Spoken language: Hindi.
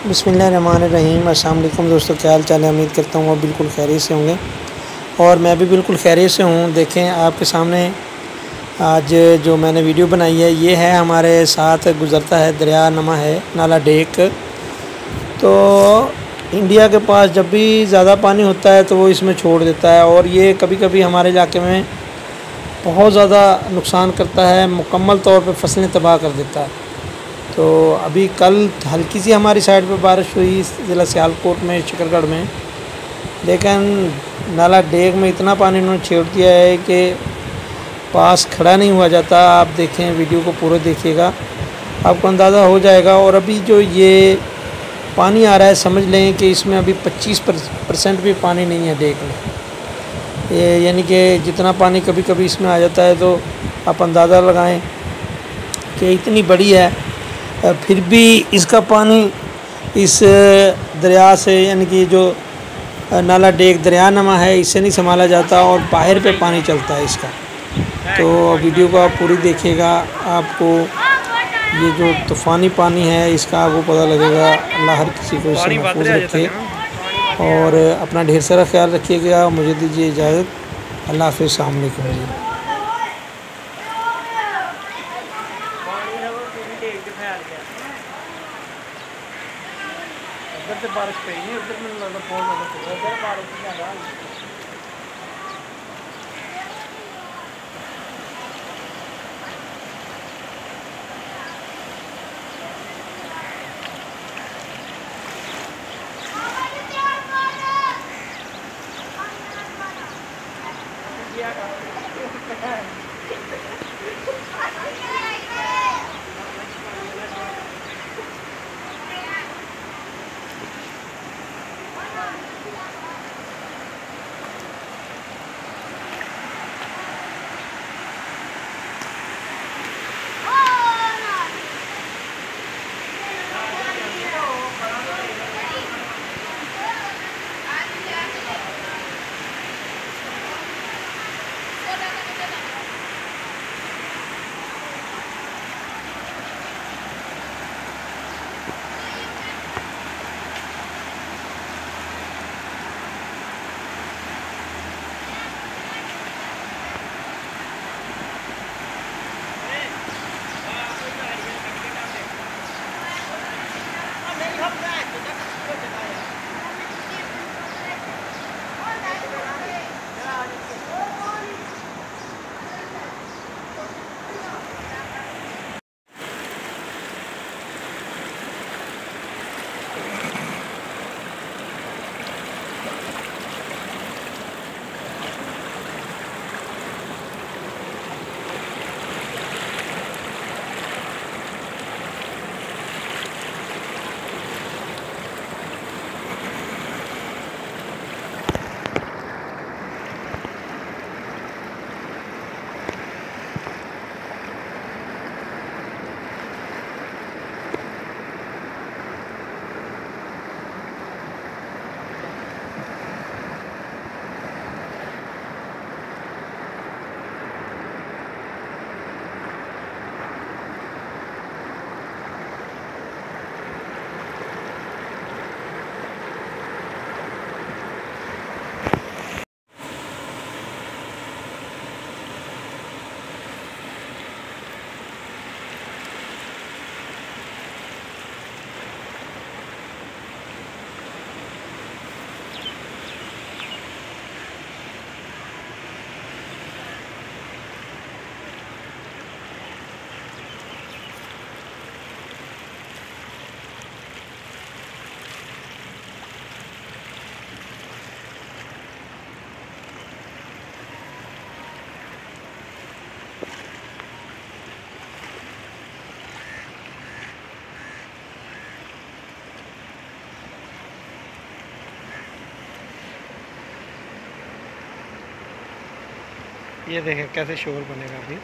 बिस्मिल्लाहिर्रहमानिर्रहीम। अस्सलाम वालेकुम दोस्तों, क्या हाल चाल है। उम्मीद करता हूँ आप बिल्कुल खैरियत से होंगे और मैं भी बिल्कुल खैरियत से हूँ। देखें आपके सामने आज जो मैंने वीडियो बनाई है, ये है हमारे साथ गुज़रता है दरिया नमा है नाला डेक। तो इंडिया के पास जब भी ज़्यादा पानी होता है तो वो इसमें छोड़ देता है और ये कभी कभी हमारे इलाके में बहुत ज़्यादा नुकसान करता है, मुकम्मल तौर पे फसलें तबाह कर देता है। तो अभी कल हल्की सी हमारी साइड पे बारिश हुई ज़िला सियालकोट में, शकरगढ़ में, लेकिन नाला डेक में इतना पानी इन्होंने छेड़ दिया है कि पास खड़ा नहीं हुआ जाता। आप देखें, वीडियो को पूरा देखिएगा, आपको अंदाज़ा हो जाएगा। और अभी जो ये पानी आ रहा है, समझ लें कि इसमें अभी 25% भी पानी नहीं है डेक में। ये यानी कि जितना पानी कभी कभी इसमें आ जाता है तो आप अंदाज़ा लगाएं कि इतनी बड़ी है, फिर भी इसका पानी इस दरिया से, यानी कि जो नाला डेक दरिया नमा है, इससे नहीं संभाला जाता और बाहर पे पानी चलता है इसका। तो वीडियो को आप पूरी देखिएगा, आपको ये जो तूफ़ानी पानी है इसका आपको पता लगेगा। अल्लाह हर किसी को इससे महफूज रखे और अपना ढेर सारा ख्याल रखिएगा। मुझे दीजिए इजाज़त। अल्लाह हाफ़िज़। अस्सलाम वालेकुम जी। उधर से बारिश पड़ी नहीं, उधर में लगता बहुत ज़्यादा उधर बारिश ज़्यादा। ये देखें कैसे शोर बनेगा अभी।